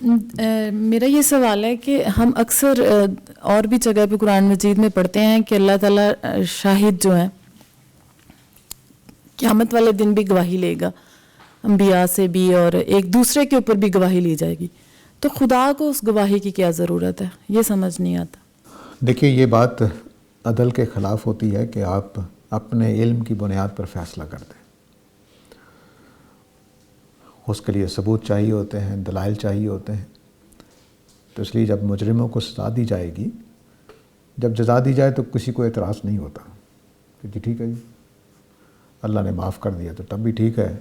میرا یہ سوال ہے کہ ہم اکثر اور بھی جگہ پہ قرآن مجید میں پڑھتے ہیں کہ اللہ تعالیٰ شاہد جو ہیں قیامت والے دن بھی گواہی لے گا، انبیاء سے بھی اور ایک دوسرے کے اوپر بھی گواہی لی جائے گی، تو خدا کو اس گواہی کی کیا ضرورت ہے؟ یہ سمجھ نہیں آتا۔ دیکھیے، یہ بات عدل کے خلاف ہوتی ہے کہ آپ اپنے علم کی بنیاد پر فیصلہ کر دیں۔ اس کے لیے ثبوت چاہیے ہوتے ہیں، دلائل چاہیے ہوتے ہیں۔ تو اس لیے جب مجرموں کو سزا دی جائے گی، جب جزا دی جائے تو کسی کو اعتراض نہیں ہوتا کہ جی ٹھیک ہے، جی اللہ نے معاف کر دیا تو تب بھی ٹھیک ہے،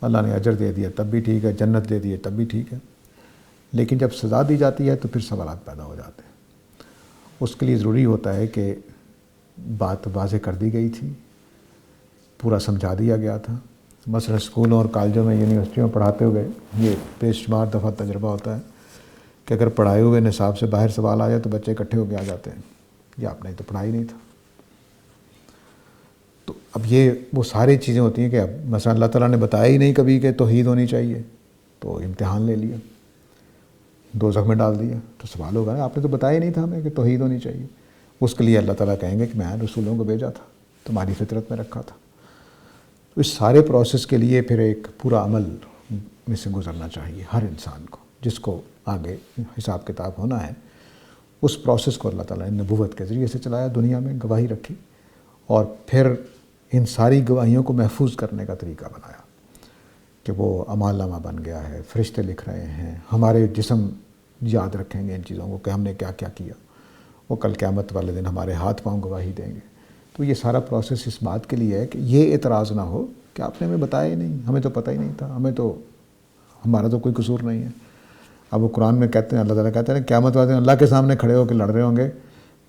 اللہ نے اجر دے دیا تب بھی ٹھیک ہے، جنت دے دی تب بھی ٹھیک ہے۔ لیکن جب سزا دی جاتی ہے تو پھر سوالات پیدا ہو جاتے ہیں۔ اس کے لیے ضروری ہوتا ہے کہ بات واضح کر دی گئی تھی، پورا سمجھا دیا گیا تھا۔ مثلا اسکولوں اور کالجوں میں، یونیورسٹیوں میں پڑھاتے ہوئے یہ بے شمار دفعہ تجربہ ہوتا ہے کہ اگر پڑھائے ہوئے نصاب سے باہر سوال آ جائے تو بچے اکٹھے ہو کے آ جاتے ہیں، یہ آپ نے تو پڑھائی نہیں تھا۔ تو اب یہ وہ ساری چیزیں ہوتی ہیں کہ اب مثلا اللہ تعالیٰ نے بتایا ہی نہیں کبھی کہ توحید ہونی چاہیے، تو امتحان لے لیا، دوزخ میں ڈال دیا، تو سوال ہوگا نا آپ نے تو بتایا ہی نہیں تھا ہمیں کہ توحید ہونی چاہیے۔ اس کے لیے اللہ تعالیٰ کہیں گے کہ میں رسولوں کو بھیجا تھا، تمہاری فطرت میں رکھا تھا۔ تو اس سارے پروسیس کے لیے پھر ایک پورا عمل میں سے گزرنا چاہیے ہر انسان کو، جس کو آگے حساب کتاب ہونا ہے۔ اس پروسیس کو اللہ تعالیٰ نے نبوت کے ذریعے سے چلایا، دنیا میں گواہی رکھی، اور پھر ان ساری گواہیوں کو محفوظ کرنے کا طریقہ بنایا کہ وہ اعمال نامہ بن گیا ہے، فرشتے لکھ رہے ہیں، ہمارے جسم یاد رکھیں گے ان چیزوں کو کہ ہم نے کیا کیا کیا، وہ کل قیامت والے دن ہمارے ہاتھ پاؤں گواہی دیں گے۔ تو یہ سارا پروسیس اس بات کے لیے ہے کہ یہ اعتراض نہ ہو کہ آپ نے ہمیں بتایا ہی نہیں، ہمیں تو پتہ ہی نہیں تھا، ہمارا تو کوئی قصور نہیں ہے۔ اب وہ قرآن میں کہتے ہیں، اللہ تعالیٰ کہتے ہیں قیامت والے دن اللہ کے سامنے کھڑے ہو کے لڑ رہے ہوں گے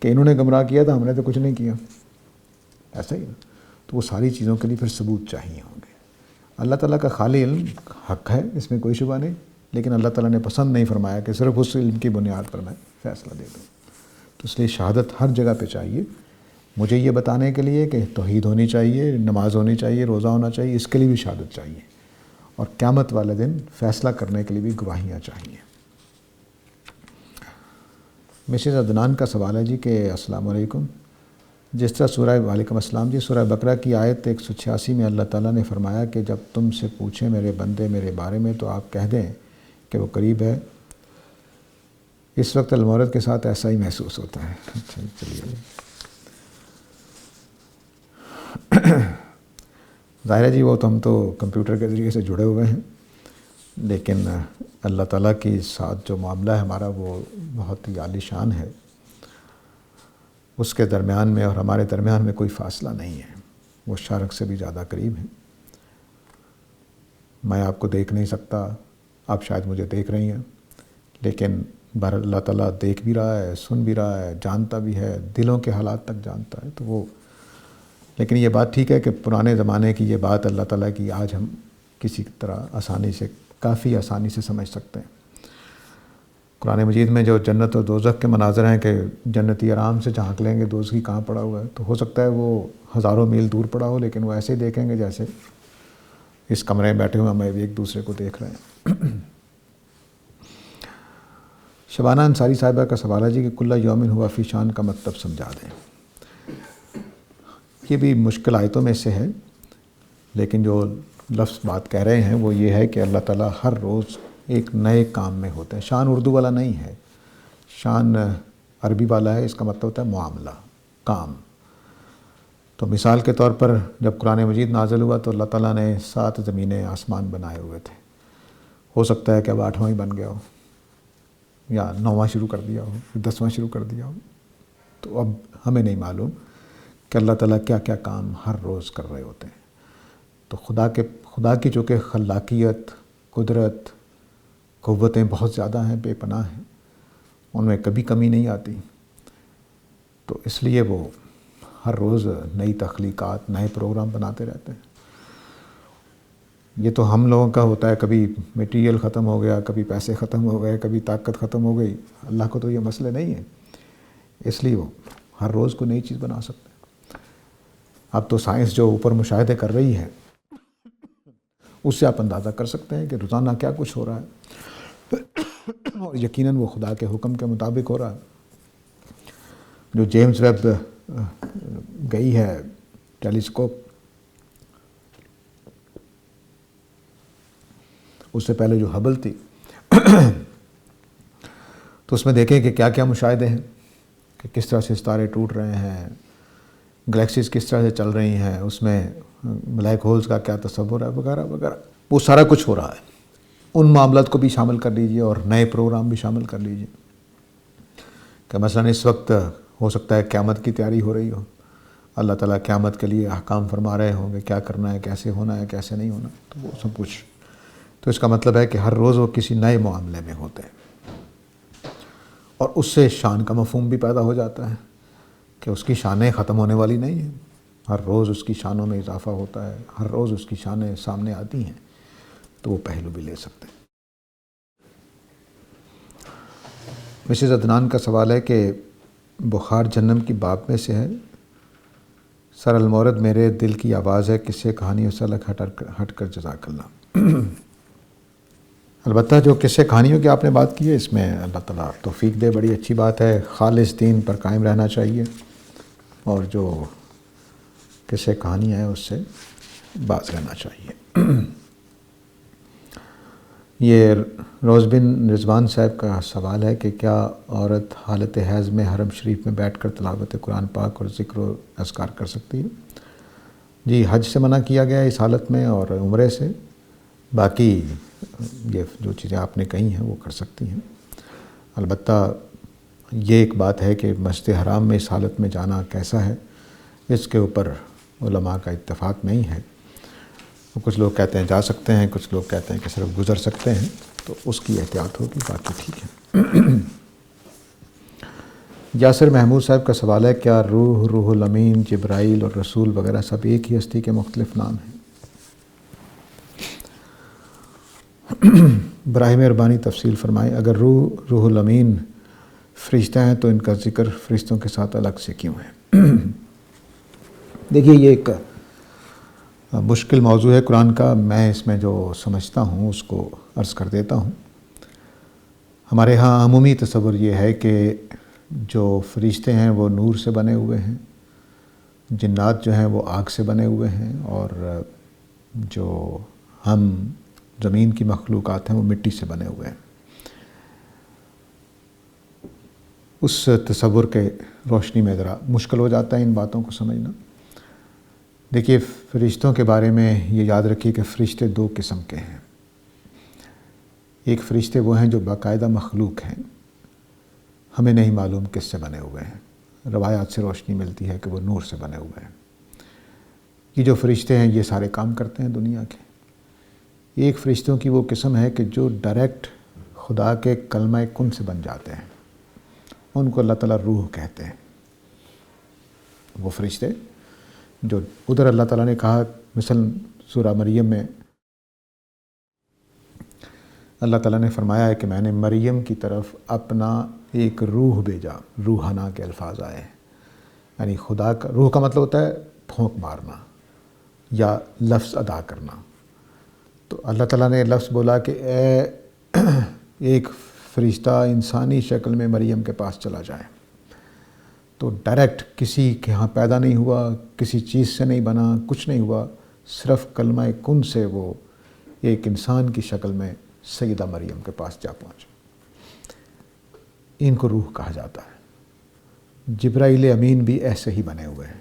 کہ انہوں نے گمراہ کیا تھا، ہم نے تو کچھ نہیں کیا، ایسا ہی نا۔ تو وہ ساری چیزوں کے لیے پھر ثبوت چاہیے ہوں گے۔ اللہ تعالیٰ کا خالی علم حق ہے، اس میں کوئی شبہ نہیں، لیکن اللہ تعالیٰ نے پسند نہیں فرمایا کہ صرف اس علم کی بنیاد پر میں فیصلہ دے دوں۔ تو اس لیے شہادت ہر جگہ پہ چاہیے، مجھے یہ بتانے کے لیے کہ توحید ہونی چاہیے، نماز ہونی چاہیے، روزہ ہونا چاہیے، اس کے لیے بھی شہادت چاہیے، اور قیامت والے دن فیصلہ کرنے کے لیے بھی گواہیاں چاہیے۔ مسز عدنان کا سوال ہے جی کہ السلام علیکم، جس طرح سورہ وعلیکم السلام جی، سورہ بقرہ کی آیت 186 میں اللہ تعالیٰ نے فرمایا کہ جب تم سے پوچھیں میرے بندے میرے بارے میں تو آپ کہہ دیں کہ وہ قریب ہے، اس وقت المورد کے ساتھ ایسا ہی محسوس ہوتا ہے۔ چلیے، ظاہر ہے جی، وہ تو ہم تو کمپیوٹر کے ذریعے سے جڑے ہوئے ہیں، لیکن اللہ تعالیٰ کے ساتھ جو معاملہ ہے ہمارا وہ بہت ہی عالی شان ہے۔ اس کے درمیان میں اور ہمارے درمیان میں کوئی فاصلہ نہیں ہے، وہ شارق سے بھی زیادہ قریب ہیں۔ میں آپ کو دیکھ نہیں سکتا، آپ شاید مجھے دیکھ رہی ہیں، لیکن بہر اللہ تعالیٰ دیکھ بھی رہا ہے، سن بھی رہا ہے، جانتا بھی ہے، دلوں کے حالات تک جانتا ہے۔ تو وہ، لیکن یہ بات ٹھیک ہے کہ پرانے زمانے کی یہ بات اللہ تعالیٰ کی آج ہم کسی طرح کافی آسانی سے سمجھ سکتے ہیں۔ قرآن مجید میں جو جنت اور دوزخ کے مناظر ہیں کہ جنتی آرام سے جھانک لیں گے دوزخی کہاں پڑا ہوا ہے، تو ہو سکتا ہے وہ ہزاروں میل دور پڑا ہو، لیکن وہ ایسے ہی دیکھیں گے جیسے اس کمرے میں بیٹھے ہوئے ہم ایک دوسرے کو دیکھ رہے ہیں۔ شبانہ انصاری صاحبہ کا سوال ہے جی کہ کل یومن ہوا فی شان کا مطلب سمجھا دیں۔ یہ بھی مشکل آیتوں میں سے ہے، لیکن جو لفظ بات کہہ رہے ہیں وہ یہ ہے کہ اللہ تعالیٰ ہر روز ایک نئے کام میں ہوتے ہیں۔ شان اردو والا نہیں ہے، شان عربی والا ہے، اس کا مطلب ہوتا ہے معاملہ، کام۔ تو مثال کے طور پر جب قرآن مجید نازل ہوا تو اللہ تعالیٰ نے 7 زمینیں آسمان بنائے ہوئے تھے، ہو سکتا ہے کہ اب 8واں ہی بن گیا ہو، یا 9واں شروع کر دیا ہو، 10واں شروع کر دیا ہو۔ تو اب ہمیں نہیں معلوم کہ اللہ تعالیٰ کیا کیا کام ہر روز کر رہے ہوتے ہیں۔ تو خدا کی چونکہ خلاقیت، قدرت، قوتیں بہت زیادہ ہیں، بے پناہ ہیں، ان میں کبھی کمی نہیں آتی، تو اس لیے وہ ہر روز نئی تخلیقات، نئے پروگرام بناتے رہتے ہیں۔ یہ تو ہم لوگوں کا ہوتا ہے، کبھی میٹیریل ختم ہو گیا، کبھی پیسے ختم ہو گئے، کبھی طاقت ختم ہو گئی۔ اللہ کو تو یہ مسئلے نہیں ہیں، اس لیے وہ ہر روز کو نئی چیز بنا سکتے ہیں۔ اب تو سائنس جو اوپر مشاہدے کر رہی ہے اس سے آپ اندازہ کر سکتے ہیں کہ روزانہ کیا کچھ ہو رہا ہے۔ اور یقیناً وہ خدا کے حکم کے مطابق ہو رہا ہے۔ جو جیمز ویب گئی ہے ٹیلیسکوپ، اس سے پہلے جو ہبل تھی، تو اس میں دیکھیں کہ کیا کیا مشاہدے ہیں، کہ کس طرح سے ستارے ٹوٹ رہے ہیں، گلیکسیز کس طرح سے چل رہی ہیں، اس میں بلیک ہولز کا کیا تصور ہے، وغیرہ وغیرہ، وہ سارا کچھ ہو رہا ہے۔ ان معاملات کو بھی شامل کر لیجئے اور نئے پروگرام بھی شامل کر لیجئے، کہ مثلا اس وقت ہو سکتا ہے قیامت کی تیاری ہو رہی ہو، اللہ تعالیٰ قیامت کے لیے احکام فرما رہے ہوں گے، کیا کرنا ہے، کیسے ہونا ہے، کیسے نہیں ہونا، تو وہ سب کچھ، تو اس کا مطلب ہے کہ ہر روز وہ کسی نئے معاملے میں ہوتے ہیں، اور اس سے شان کا مفہوم بھی پیدا ہو جاتا ہے کہ اس کی شانیں ختم ہونے والی نہیں ہیں، ہر روز اس کی شانوں میں اضافہ ہوتا ہے، ہر روز اس کی شانیں سامنے آتی ہیں، تو وہ پہلو بھی لے سکتے ہیں۔ مسز عدنان کا سوال ہے کہ بخار جہنم کی باب میں سے ہے، سر المورد میرے دل کی آواز ہے، قصے کہانیوں سے الگ ہٹ کر جزاک اللہ۔ البتہ جو قصے کہانیوں کی آپ نے بات کی ہے، اس میں اللہ تعالیٰ توفیق دے، بڑی اچھی بات ہے، خالص دین پر قائم رہنا چاہیے، اور جو قصے کہانیاں ہیں اس سے باز رہنا چاہیے۔ یہ روز بن رضوان صاحب کا سوال ہے کہ کیا عورت حالت حیض میں حرم شریف میں بیٹھ کر تلاوت قرآن پاک اور ذکر و اذکار کر سکتی ہے؟ جی، حج سے منع کیا گیا ہے اس حالت میں، اور عمرے سے، باقی یہ جو چیزیں آپ نے کہی ہیں وہ کر سکتی ہیں۔ البتہ یہ ایک بات ہے کہ مسجد حرام میں اس حالت میں جانا کیسا ہے، اس کے اوپر علماء کا اتفاق نہیں ہے، کچھ لوگ کہتے ہیں جا سکتے ہیں، کچھ لوگ کہتے ہیں کہ صرف گزر سکتے ہیں، تو اس کی احتیاط ہوگی، باقی ٹھیک ہے۔ یاسر محمود صاحب کا سوال ہے کیا روح الامین، جبرائیل اور رسول وغیرہ سب ایک ہی ہستی کے مختلف نام ہیں؟ براہ مہربانی تفصیل فرمائیں، اگر روح الامین فرشتہ ہیں تو ان کا ذکر فرشتوں کے ساتھ الگ سے کیوں ہے؟ دیکھیے، یہ ایک مشکل موضوع ہے قرآن کا، میں اس میں جو سمجھتا ہوں اس کو عرض کر دیتا ہوں۔ ہمارے ہاں عمومی تصور یہ ہے کہ جو فرشتے ہیں وہ نور سے بنے ہوئے ہیں، جنات جو ہیں وہ آگ سے بنے ہوئے ہیں، اور جو ہم زمین کی مخلوقات ہیں وہ مٹی سے بنے ہوئے ہیں۔ اس تصور کے روشنی میں ذرا مشکل ہو جاتا ہے ان باتوں کو سمجھنا۔ دیکھیے، فرشتوں کے بارے میں یہ یاد رکھیے کہ فرشتے دو قسم کے ہیں۔ ایک فرشتے وہ ہیں جو باقاعدہ مخلوق ہیں، ہمیں نہیں معلوم کس سے بنے ہوئے ہیں، روایات سے روشنی ملتی ہے کہ وہ نور سے بنے ہوئے ہیں۔ یہ جو فرشتے ہیں یہ سارے کام کرتے ہیں دنیا کے۔ ایک فرشتوں کی وہ قسم ہے کہ جو ڈائریکٹ خدا کے کلمہ کن سے بن جاتے ہیں، ان کو اللہ تعالیٰ روح کہتے ہیں۔ وہ فرشتے جو ادھر اللہ تعالیٰ نے کہا، مثلا سورہ مریم میں اللہ تعالیٰ نے فرمایا ہے کہ میں نے مریم کی طرف اپنا ایک روح بھیجا، روحانہ کے الفاظ آئے ہیں، یعنی خدا کا روح کا مطلب ہوتا ہے پھونک مارنا یا لفظ ادا کرنا۔ تو اللہ تعالیٰ نے لفظ بولا کہ اے ایک فرشتہ انسانی شکل میں مریم کے پاس چلا جائے، تو ڈائریکٹ کسی کے ہاں پیدا نہیں ہوا، کسی چیز سے نہیں بنا، کچھ نہیں ہوا، صرف کلمہ کن سے وہ ایک انسان کی شکل میں سیدہ مریم کے پاس جا پہنچا۔ ان کو روح کہا جاتا ہے۔ جبرائیل امین بھی ایسے ہی بنے ہوئے ہیں،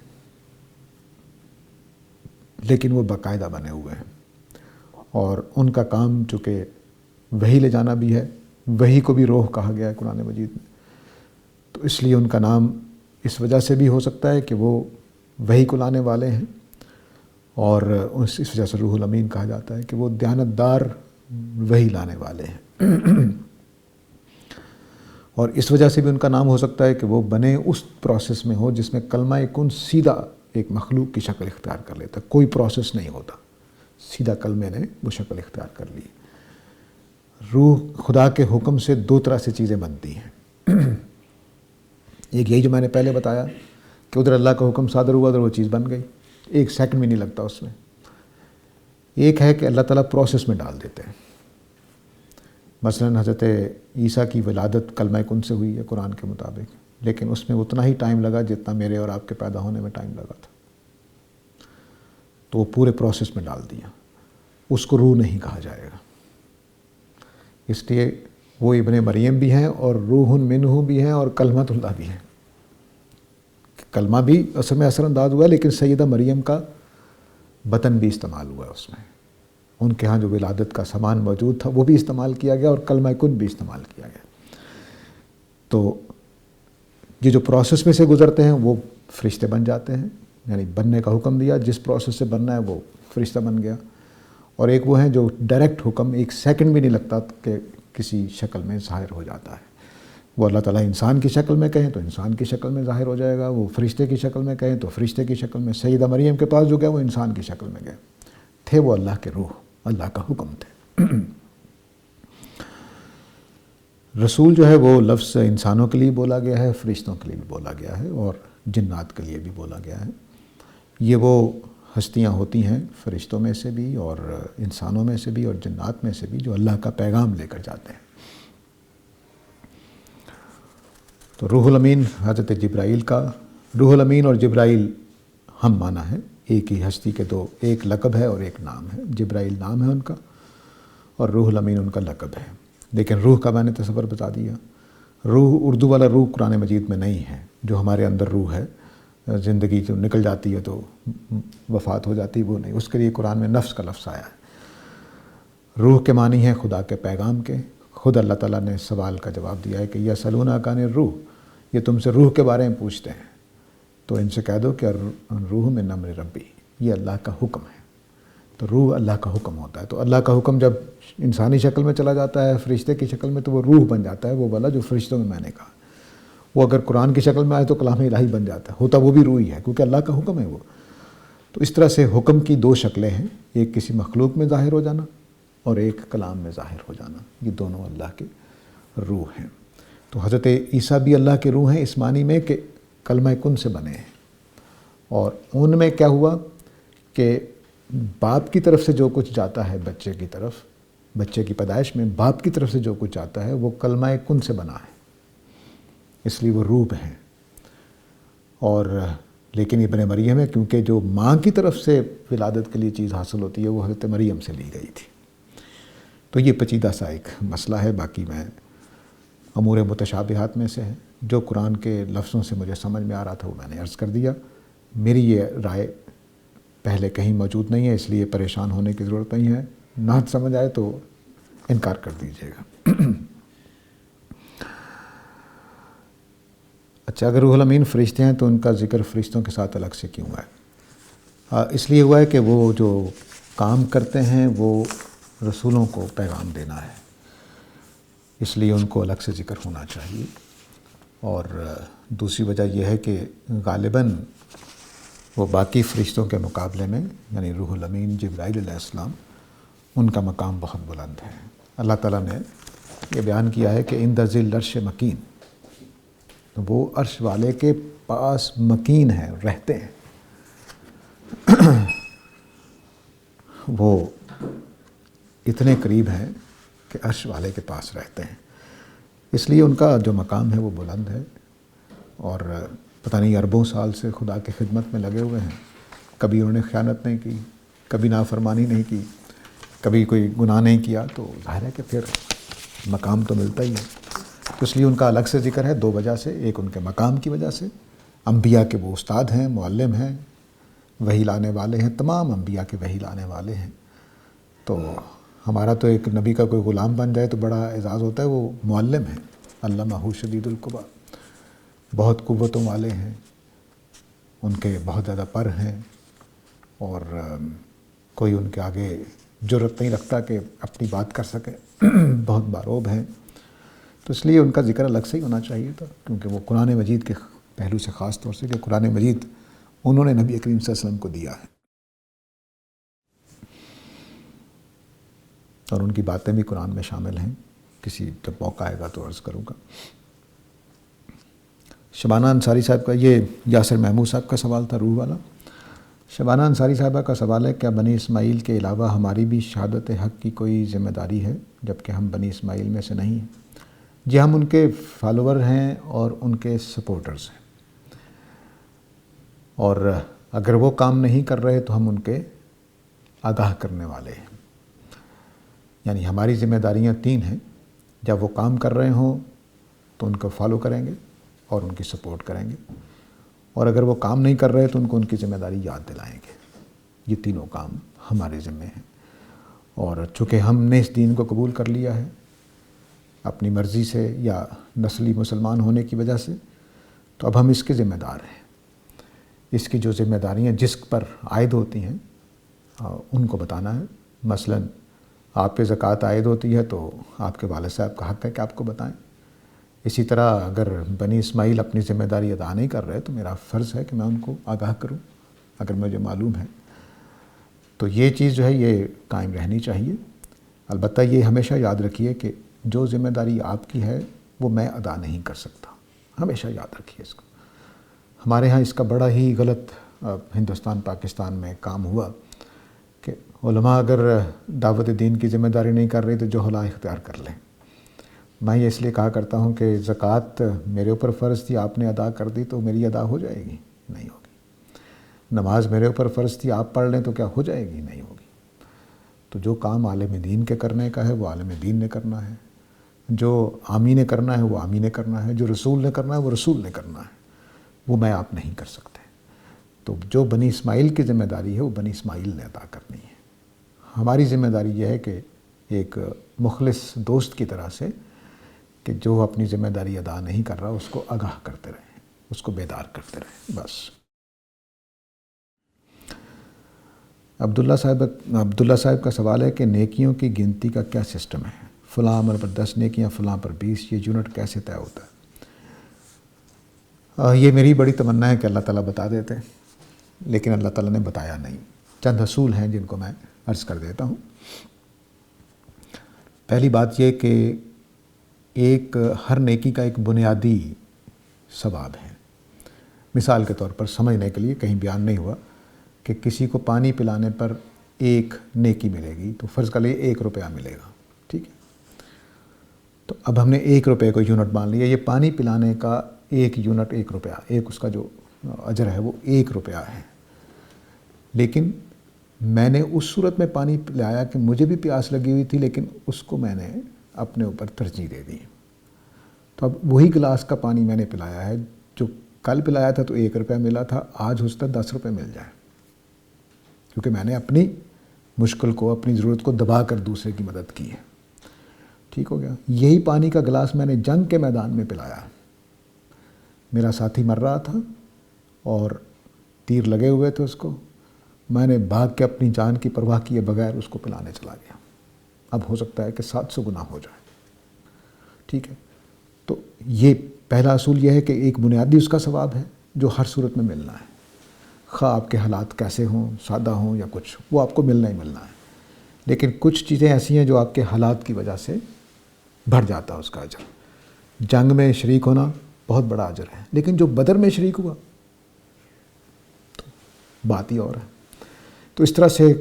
لیکن وہ باقاعدہ بنے ہوئے ہیں، اور ان کا کام چونکہ وحی لے جانا بھی ہے، وحی کو بھی روح کہا گیا ہے قرآن مجید میں، تو اس لیے ان کا نام اس وجہ سے بھی ہو سکتا ہے کہ وہ وحی کو لانے والے ہیں، اور اس وجہ سے روح الامین کہا جاتا ہے کہ وہ دیانتدار وحی لانے والے ہیں، اور اس وجہ سے بھی ان کا نام ہو سکتا ہے کہ وہ بنے اس پروسیس میں ہو جس میں کلمہ کن سیدھا ایک مخلوق کی شکل اختیار کر لیتا، کوئی پروسیس نہیں ہوتا، سیدھا کلمے نے وہ شکل اختیار کر لی۔ روح خدا کے حکم سے دو طرح سے چیزیں بنتی ہیں، ایک یہی جو میں نے پہلے بتایا کہ ادھر اللہ کا حکم صادر ہوا، ادھر وہ چیز بن گئی، ایک سیکنڈ بھی نہیں لگتا اس میں۔ ایک ہے کہ اللہ تعالیٰ پروسیس میں ڈال دیتے ہیں، مثلا حضرت عیسیٰ کی ولادت کلمہ کن سے ہوئی ہے قرآن کے مطابق، لیکن اس میں اتنا ہی ٹائم لگا جتنا میرے اور آپ کے پیدا ہونے میں ٹائم لگا تھا، تو وہ پورے پروسیس میں ڈال دیا. اس کو روح نہیں کہا جائے گا، اس لیے وہ ابن مریم بھی ہیں اور روح منہ بھی ہیں اور کلمۃ اللہ بھی ہیں. کلمہ بھی اصل میں اثر انداز ہوا ہے، لیکن سیدہ مریم کا بطن بھی استعمال ہوا ہے اس میں. ان کے ہاں جو ولادت کا سامان موجود تھا وہ بھی استعمال کیا گیا اور کلمہ کن بھی استعمال کیا گیا. تو یہ جو پروسیس میں سے گزرتے ہیں وہ فرشتے بن جاتے ہیں، یعنی بننے کا حکم دیا، جس پروسیس سے بننا ہے وہ فرشتہ بن گیا. اور ایک وہ ہیں جو ڈائریکٹ حکم، ایک سیکنڈ بھی نہیں لگتا کہ کسی شکل میں ظاہر ہو جاتا ہے. وہ اللہ تعالیٰ انسان کی شکل میں کہیں تو انسان کی شکل میں ظاہر ہو جائے گا، وہ فرشتے کی شکل میں کہیں تو فرشتے کی شکل میں. سیدہ مریم کے پاس جو گئے وہ انسان کی شکل میں گئے تھے، وہ اللہ کے روح، اللہ کا حکم تھے. رسول جو ہے وہ لفظ انسانوں کے لیے بولا گیا ہے، فرشتوں کے لیے بھی بولا گیا ہے اور جنات کے لیے بھی بولا گیا ہے. یہ وہ ہستیاں ہوتی ہیں فرشتوں میں سے بھی اور انسانوں میں سے بھی اور جنات میں سے بھی جو اللہ کا پیغام لے کر جاتے ہیں. تو روح الامین حضرت جبرائیل کا، روح الامین اور جبرائیل ہم معنی ہے، ایک ہی ہستی کے دو، ایک لقب ہے اور ایک نام ہے. جبرائیل نام ہے ان کا اور روح الامین ان کا لقب ہے. لیکن روح کا میں نے تصور بتا دیا. روح اردو والا روح قرآن مجید میں نہیں ہے. جو ہمارے اندر روح ہے، زندگی جو نکل جاتی ہے تو وفات ہو جاتی ہے، وہ نہیں. اس کے لیے قرآن میں نفس کا لفظ آیا ہے. روح کے معنی ہے خدا کے پیغام کے. خود اللہ تعالیٰ نے سوال کا جواب دیا ہے کہ یسألونک عن الروح، یہ تم سے روح کے بارے میں پوچھتے ہیں، تو ان سے کہہ دو کہ روح من امر ربی، یہ اللہ کا حکم ہے. تو روح اللہ کا حکم ہوتا ہے. تو اللہ کا حکم جب انسانی شکل میں چلا جاتا ہے، فرشتے کی شکل میں، تو وہ روح بن جاتا ہے، وہ والا جو فرشتوں میں نے کہا. وہ اگر قرآن کی شکل میں آئے تو کلام الہی بن جاتا ہے، ہوتا وہ بھی روح ہی ہے کیونکہ اللہ کا حکم ہے وہ. تو اس طرح سے حکم کی دو شکلیں ہیں، ایک کسی مخلوق میں ظاہر ہو جانا اور ایک کلام میں ظاہر ہو جانا. یہ دونوں اللہ کے روح ہیں. تو حضرت عیسیٰ بھی اللہ کے روح ہیں اس معنی میں کہ کلمہ کن سے بنے ہیں. اور ان میں کیا ہوا کہ باپ کی طرف سے جو کچھ جاتا ہے بچے کی طرف، بچے کی پیدائش میں باپ کی طرف سے جو کچھ جاتا ہے وہ کلمہ کن سے بنا ہے، اس لیے وہ روح ہیں. اور لیکن ابن مریم ہے کیونکہ جو ماں کی طرف سے ولادت کے لیے چیز حاصل ہوتی ہے وہ حضرت مریم سے لی گئی تھی. تو یہ پیچیدہ سا ایک مسئلہ ہے. باقی میں امور متشابہات میں سے ہے، جو قرآن کے لفظوں سے مجھے سمجھ میں آ رہا تھا وہ میں نے عرض کر دیا. میری یہ رائے پہلے کہیں موجود نہیں ہے، اس لیے پریشان ہونے کی ضرورت نہیں ہے. نہ سمجھ آئے تو انکار کر دیجیے گا. اچھا، اگر روح الامین فرشتے ہیں تو ان کا ذکر فرشتوں کے ساتھ الگ سے کیوں ہے؟ اس لیے ہوا ہے کہ وہ جو کام کرتے ہیں وہ رسولوں کو پیغام دینا ہے، اس لیے ان کو الگ سے ذکر ہونا چاہیے. اور دوسری وجہ یہ ہے کہ غالباً وہ باقی فرشتوں کے مقابلے میں، یعنی روح الامین جبرائیل علیہ السلام، ان کا مقام بہت بلند ہے. اللہ تعالیٰ نے یہ بیان کیا ہے کہ عند ذی العرش مکین، وہ عرش والے کے پاس مکین ہیں، رہتے ہیں. وہ اتنے قریب ہیں کہ عرش والے کے پاس رہتے ہیں، اس لیے ان کا جو مقام ہے وہ بلند ہے. اور پتہ نہیں اربوں سال سے خدا کی خدمت میں لگے ہوئے ہیں، کبھی انہوں نے خیانت نہیں کی، کبھی نافرمانی نہیں کی، کبھی کوئی گناہ نہیں کیا. تو ظاہر ہے کہ پھر مقام تو ملتا ہی ہے. تو اس لیے ان کا الگ سے ذکر ہے دو وجہ سے. ایک ان کے مقام کی وجہ سے، انبیاء کے وہ استاد ہیں، معلم ہیں، وحی لانے والے ہیں، تمام انبیاء کے وحی لانے والے ہیں. تو ہمارا تو ایک نبی کا کوئی غلام بن جائے تو بڑا اعزاز ہوتا ہے. وہ معلم ہیں، علمہ شدید القویٰ، بہت قوتوں والے ہیں، ان کے بہت زیادہ پر ہیں اور کوئی ان کے آگے جرأت نہیں رکھتا کہ اپنی بات کر سکے. بہت باروب ہیں. تو اس لیے ان کا ذکر الگ سے ہی ہونا چاہیے تھا، کیونکہ وہ قرآن مجید کے پہلو سے، خاص طور سے کہ قرآن مجید انہوں نے نبی کریم صلی اللہ علیہ وسلم کو دیا ہے اور ان کی باتیں بھی قرآن میں شامل ہیں. کسی جب موقع آئے گا تو عرض کروں گا. شبانہ انصاری صاحب کا، یہ یاسر محمود صاحب کا سوال تھا روح والا. شبانہ انصاری صاحبہ کا سوال ہے، کیا بنی اسماعیل کے علاوہ ہماری بھی شہادت حق کی کوئی ذمہ داری ہے جبکہ ہم بنی اسماعیل میں سے نہیں ہیں؟ جی، ہم ان کے فالوور ہیں اور ان کے سپورٹرز ہیں، اور اگر وہ کام نہیں کر رہے تو ہم ان کے آگاہ کرنے والے ہیں۔ یعنی ہماری ذمہ داریاں 3 ہیں، جب وہ کام کر رہے ہوں تو ان کو فالو کریں گے اور ان کی سپورٹ کریں گے، اور اگر وہ کام نہیں کر رہے تو ان کو ان کی ذمہ داری یاد دلائیں گے۔ یہ تینوں کام ہمارے ذمہ ہیں، اور چونکہ ہم نے اس دین کو قبول کر لیا ہے اپنی مرضی سے یا نسلی مسلمان ہونے کی وجہ سے، تو اب ہم اس کے ذمہ دار ہیں۔ اس کی جو ذمہ داریاں جس پر عائد ہوتی ہیں ان کو بتانا ہے۔ مثلا آپ پہ زکوٰۃ عائد ہوتی ہے تو آپ کے والد صاحب کا حق ہے کہ آپ کو بتائیں۔ اسی طرح اگر بنی اسماعیل اپنی ذمہ داری ادا نہیں کر رہے تو میرا فرض ہے کہ میں ان کو آگاہ کروں اگر مجھے معلوم ہے۔ تو یہ چیز جو ہے یہ قائم رہنی چاہیے۔ البتہ یہ ہمیشہ یاد رکھیے کہ جو ذمہ داری آپ کی ہے وہ میں ادا نہیں کر سکتا، ہمیشہ یاد رکھیے اس کو۔ ہمارے ہاں اس کا بڑا ہی غلط ہندوستان پاکستان میں کام ہوا کہ علماء اگر دعوت دین کی ذمہ داری نہیں کر رہی تو جو حلا اختیار کر لیں۔ میں یہ اس لیے کہا کرتا ہوں کہ زکوٰۃ میرے اوپر فرض تھی، آپ نے ادا کر دی تو میری ادا ہو جائے گی؟ نہیں ہوگی۔ نماز میرے اوپر فرض تھی، آپ پڑھ لیں تو کیا ہو جائے گی؟ نہیں ہوگی۔ تو جو کام عالم دین کے کرنے کا ہے وہ عالم دین نے کرنا ہے، جو عامی نے کرنا ہے وہ عامی نے کرنا ہے، جو رسول نے کرنا ہے وہ رسول نے کرنا ہے، وہ میں آپ نہیں کر سکتے۔ تو جو بنی اسماعیل کی ذمہ داری ہے وہ بنی اسماعیل نے ادا کرنی ہے۔ ہماری ذمہ داری یہ ہے کہ ایک مخلص دوست کی طرح سے کہ جو اپنی ذمہ داری ادا نہیں کر رہا اس کو آگاہ کرتے رہیں، اس کو بیدار کرتے رہیں، بس۔ عبداللہ صاحب کا سوال ہے کہ نیکیوں کی گنتی کا کیا سسٹم ہے؟ فلاں عمل پر 10 نیکیاں، فلاں پر 20، یہ یونٹ کیسے طے ہوتا ہے؟ یہ میری بڑی تمنا ہے کہ اللہ تعالیٰ بتا دیتے، لیکن اللہ تعالیٰ نے بتایا نہیں۔ چند اصول ہیں جن کو میں عرض کر دیتا ہوں۔ پہلی بات یہ کہ ہر نیکی کا ایک بنیادی ثواب ہے۔ مثال کے طور پر سمجھنے کے لیے، کہیں بیان نہیں ہوا کہ کسی کو پانی پلانے پر 1 نیکی ملے گی، تو فرض کر لیے 1 روپیہ ملے گا، ٹھیک ہے؟ تو اب ہم نے 1 روپے کو یونٹ مان لیا، یہ پانی پلانے کا 1 یونٹ 1 روپیہ، ایک اس کا جو اجر ہے وہ 1 روپیہ ہے۔ لیکن میں نے اس صورت میں پانی پلایا کہ مجھے بھی پیاس لگی ہوئی تھی، لیکن اس کو میں نے اپنے اوپر ترجیح دے دی۔ تو اب وہی گلاس کا پانی میں نے پلایا ہے، جو کل پلایا تھا تو 1 روپیہ ملا تھا، آج ہو سکتا ہے 10 روپے مل جائے، کیونکہ میں نے اپنی مشکل کو، اپنی ضرورت کو دبا کر دوسرے کی مدد کی ہے۔ ٹھیک ہو گیا؟ یہی پانی کا گلاس میں نے جنگ کے میدان میں پلایا، میرا ساتھی مر رہا تھا اور تیر لگے ہوئے تھے اس کو، میں نے بھاگ کے اپنی جان کی پرواہ کیے بغیر اس کو پلانے چلا گیا۔ اب ہو سکتا ہے کہ 700 گنا ہو جائے، ٹھیک ہے؟ تو یہ پہلا اصول یہ ہے کہ ایک بنیادی اس کا ثواب ہے جو ہر صورت میں ملنا ہے، خواہ آپ کے حالات کیسے ہوں، سادہ ہوں یا کچھ، وہ آپ کو ملنا ہی ملنا ہے۔ لیکن کچھ چیزیں ایسی ہیں جو آپ کے حالات کی وجہ سے بڑھ جاتا ہے اس کا اجر۔ جنگ میں شریک ہونا بہت بڑا اجر ہے، لیکن جو بدر میں شریک ہوا تو بات ہی اور ہے۔ تو اس طرح سے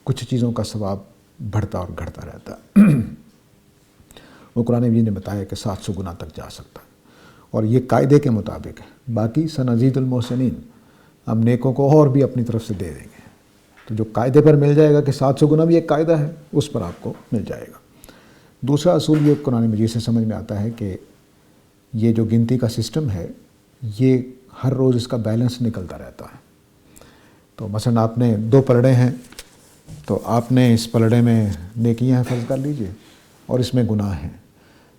کچھ چیزوں کا ثواب بڑھتا اور گھٹتا رہتا ہے۔ وہ قرآن مجید نے بتایا کہ 700 گنا تک جا سکتا ہے، اور یہ قاعدے کے مطابق ہے۔ باقی سنزید المحسنین، ہم نیکوں کو اور بھی اپنی طرف سے دے دیں گے۔ تو جو قاعدے پر مل جائے گا کہ 700 گنا بھی ایک قاعدہ ہے، اس پر آپ کو مل جائے گا۔ دوسرا اصول یہ قرآن مجید سے سمجھ میں آتا ہے کہ یہ جو گنتی کا سسٹم ہے یہ ہر روز اس کا بیلنس نکلتا رہتا ہے۔ تو مثلا آپ نے 2 پلڑے ہیں، تو آپ نے اس پلڑے میں نیکیاں ہیں فرض کر لیجئے اور اس میں گناہ ہیں،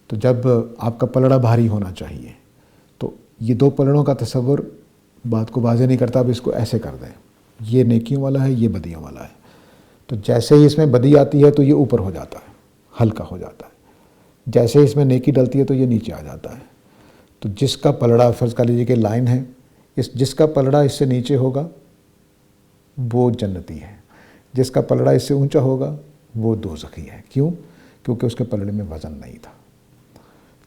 تو جب آپ کا پلڑا بھاری ہونا چاہیے تو یہ 2 پلڑوں کا تصور بات کو واضح نہیں کرتا، اب اس کو ایسے کر دیں، یہ نیکیوں والا ہے، یہ بدیوں والا ہے۔ تو جیسے ہی اس میں بدی آتی ہے تو یہ اوپر ہو جاتا ہے، ہلکا ہو جاتا ہے، جیسے ہی اس میں نیکی ڈلتی ہے تو یہ نیچے آ جاتا ہے۔ تو جس کا پلڑا فرض کر لیجیے کہ لائن ہے، جس کا پلڑا اس سے نیچے ہوگا وہ جنتی ہے، جس کا پلڑا اس سے اونچا ہوگا وہ دوزخی ہے۔ کیوں؟ کیونکہ اس کے پلڑے میں وزن نہیں تھا۔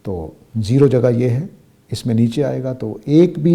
تو 0 جگہ یہ ہے، اس میں نیچے آئے گا تو ایک بھی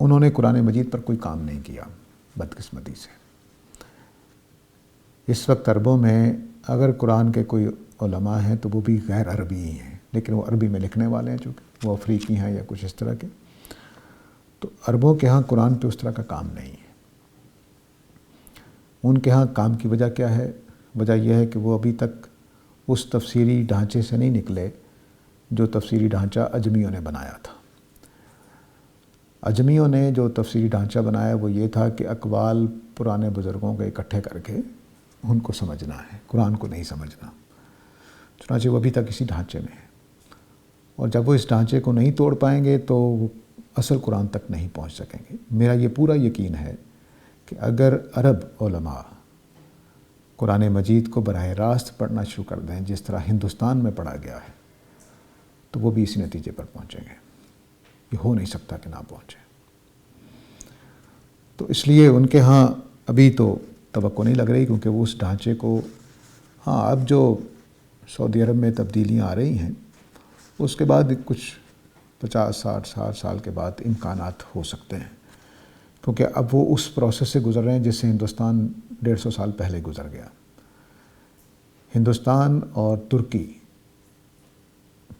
انہوں نے قرآن مجید پر کوئی کام نہیں کیا بدقسمتی سے۔ اس وقت عربوں میں اگر قرآن کے کوئی علماء ہیں تو وہ بھی غیر عربی ہی ہیں، لیکن وہ عربی میں لکھنے والے ہیں، چونکہ وہ افریقی ہیں یا کچھ اس طرح کے، تو عربوں کے ہاں قرآن پہ اس طرح کا کام نہیں ہے۔ ان کے ہاں کام کی وجہ کیا ہے؟ وجہ یہ ہے کہ وہ ابھی تک اس تفسیری ڈھانچے سے نہیں نکلے جو تفسیری ڈھانچہ اجمیوں نے بنایا تھا۔ اجمیوں نے جو تفسیری ڈھانچہ بنایا وہ یہ تھا کہ اقوال پرانے بزرگوں کے اکٹھے کر کے ان کو سمجھنا ہے، قرآن کو نہیں سمجھنا۔ چنانچہ وہ ابھی تک اسی ڈھانچے میں ہے، اور جب وہ اس ڈھانچے کو نہیں توڑ پائیں گے تو وہ اصل قرآن تک نہیں پہنچ سکیں گے۔ میرا یہ پورا یقین ہے کہ اگر عرب علماء قرآن مجید کو براہ راست پڑھنا شروع کر دیں جس طرح ہندوستان میں پڑھا گیا ہے، تو وہ بھی اسی نتیجے پر پہنچیں گے۔ یہ ہو نہیں سکتا کہ نہ پہنچے۔ تو اس لیے ان کے ہاں ابھی تو توقع نہیں لگ رہی، کیونکہ وہ اس ڈھانچے کو، ہاں اب جو سعودی عرب میں تبدیلیاں آ رہی ہیں اس کے بعد کچھ 50-60 سال کے بعد امکانات ہو سکتے ہیں، کیونکہ اب وہ اس پروسیس سے گزر رہے ہیں جس سے ہندوستان 150 سال پہلے گزر گیا۔ ہندوستان اور ترکی،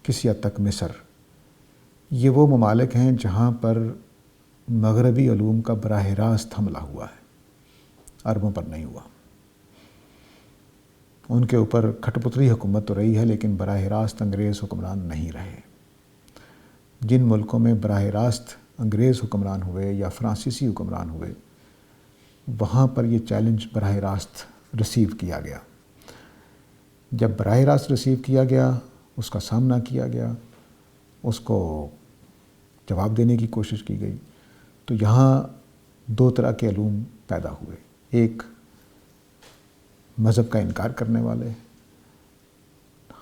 کسی حد تک مصر، یہ وہ ممالک ہیں جہاں پر مغربی علوم کا براہ راست حملہ ہوا ہے، عربوں پر نہیں ہوا۔ ان کے اوپر کھٹ پتلی حکومت تو رہی ہے، لیکن براہ راست انگریز حکمران نہیں رہے۔ جن ملکوں میں براہ راست انگریز حکمران ہوئے یا فرانسیسی حکمران ہوئے، وہاں پر یہ چیلنج براہ راست ریسیو کیا گیا۔ جب براہ راست ریسیو کیا گیا، اس کا سامنا کیا گیا، اس کو جواب دینے کی کوشش کی گئی، تو یہاں دو طرح کے علوم پیدا ہوئے۔ ایک مذہب کا انکار کرنے والے،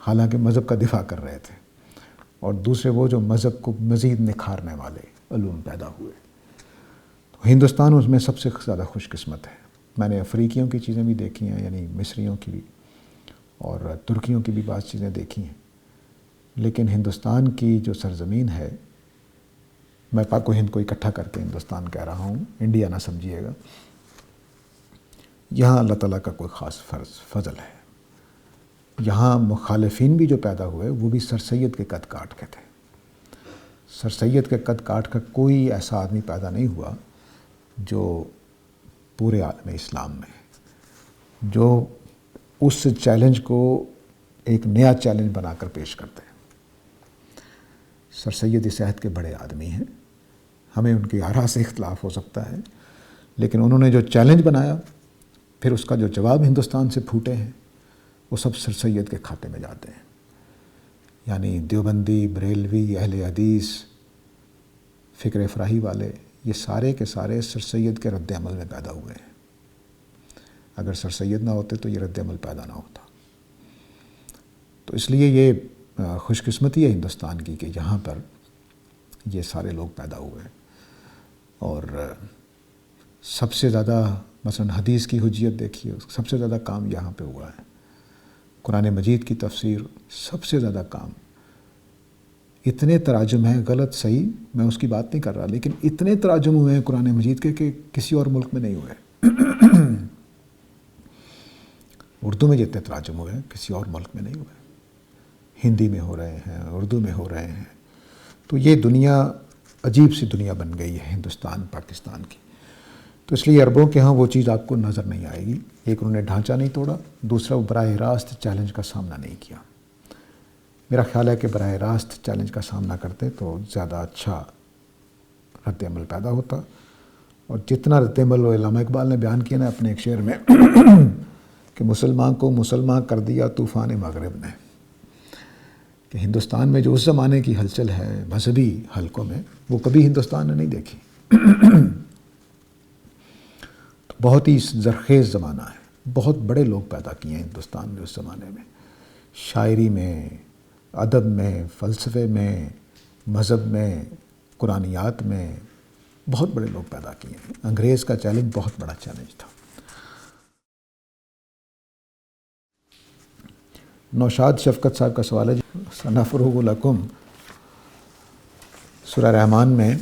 حالانکہ مذہب کا دفاع کر رہے تھے، اور دوسرے وہ جو مذہب کو مزید نکھارنے والے علوم پیدا ہوئے۔ تو ہندوستان اس میں سب سے زیادہ خوش قسمت ہے۔ میں نے افریقیوں کی چیزیں بھی دیکھی ہیں، یعنی مصریوں کی بھی اور ترکیوں کی بھی بعض چیزیں دیکھی ہیں، لیکن ہندوستان کی جو سرزمین ہے، میں پاک و ہند کو اکٹھا کر کے ہندوستان کہہ رہا ہوں، انڈیا نہ سمجھیے گا، یہاں اللہ تعالیٰ کا کوئی خاص فضل ہے۔ یہاں مخالفین بھی جو پیدا ہوئے وہ بھی سر سید کے قد کاٹ کے تھے۔ سر سید کے قد کاٹ کا کوئی ایسا آدمی پیدا نہیں ہوا جو پورے عالم اسلام میں، جو اس چیلنج کو ایک نیا چیلنج بنا کر پیش کرتے ہیں۔ سر سید اس عہد کے بڑے آدمی ہیں، ہمیں ان کی آراء سے اختلاف ہو سکتا ہے، لیکن انہوں نے جو چیلنج بنایا، پھر اس کا جو جواب ہندوستان سے پھوٹے ہیں، وہ سب سر سید کے کھاتے میں جاتے ہیں۔ یعنی دیوبندی، بریلوی، اہل حدیث، فکر افراحی والے، یہ سارے کے سارے سر سید کے رد عمل میں پیدا ہوئے ہیں۔ اگر سر سید نہ ہوتے تو یہ رد عمل پیدا نہ ہوتا۔ تو اس لیے یہ خوش قسمتی ہے ہندوستان کی کہ یہاں پر یہ سارے لوگ پیدا ہوئے، اور سب سے زیادہ مثلا حدیث کی حجیت دیکھیے، سب سے زیادہ کام یہاں پہ ہوا ہے۔ قرآن مجید کی تفسیر سب سے زیادہ کام، اتنے تراجم ہیں، غلط صحیح میں اس کی بات نہیں کر رہا، لیکن اتنے تراجم ہوئے ہیں قرآن مجید کے کہ کسی اور ملک میں نہیں ہوئے۔ اردو میں جتنے تراجم ہوئے ہیں کسی اور ملک میں نہیں ہوئے، ہندی میں ہو رہے ہیں، اردو میں ہو رہے ہیں۔ تو یہ دنیا عجیب سی دنیا بن گئی ہے ہندوستان پاکستان کی۔ تو اس لیے عربوں کے ہاں وہ چیز آپ کو نظر نہیں آئے گی۔ ایک انہوں نے ڈھانچہ نہیں توڑا، دوسرا وہ براہ راست چیلنج کا سامنا نہیں کیا۔ میرا خیال ہے کہ براہ راست چیلنج کا سامنا کرتے تو زیادہ اچھا رد عمل پیدا ہوتا، اور جتنا رد عمل علامہ اقبال نے بیان کیا نا اپنے ایک شعر میں کہ مسلمان کو مسلمان کر دیا طوفان مغرب نے، کہ ہندوستان میں جو اس زمانے کی ہلچل ہے مذہبی حلقوں میں، وہ کبھی ہندوستان نے نہیں دیکھی۔ تو بہت ہی زرخیز زمانہ ہے، بہت بڑے لوگ پیدا کیے ہیں ہندوستان نے اس زمانے میں، شاعری میں، ادب میں، فلسفے میں، مذہب میں، قرآنیات میں، بہت بڑے لوگ پیدا کیے ہیں۔ انگریز کا چیلنج بہت بڑا چیلنج تھا۔ نوشاد شفقت صاحب کا سوال ہے، سنفرغ لکم، سورہ رحمان میں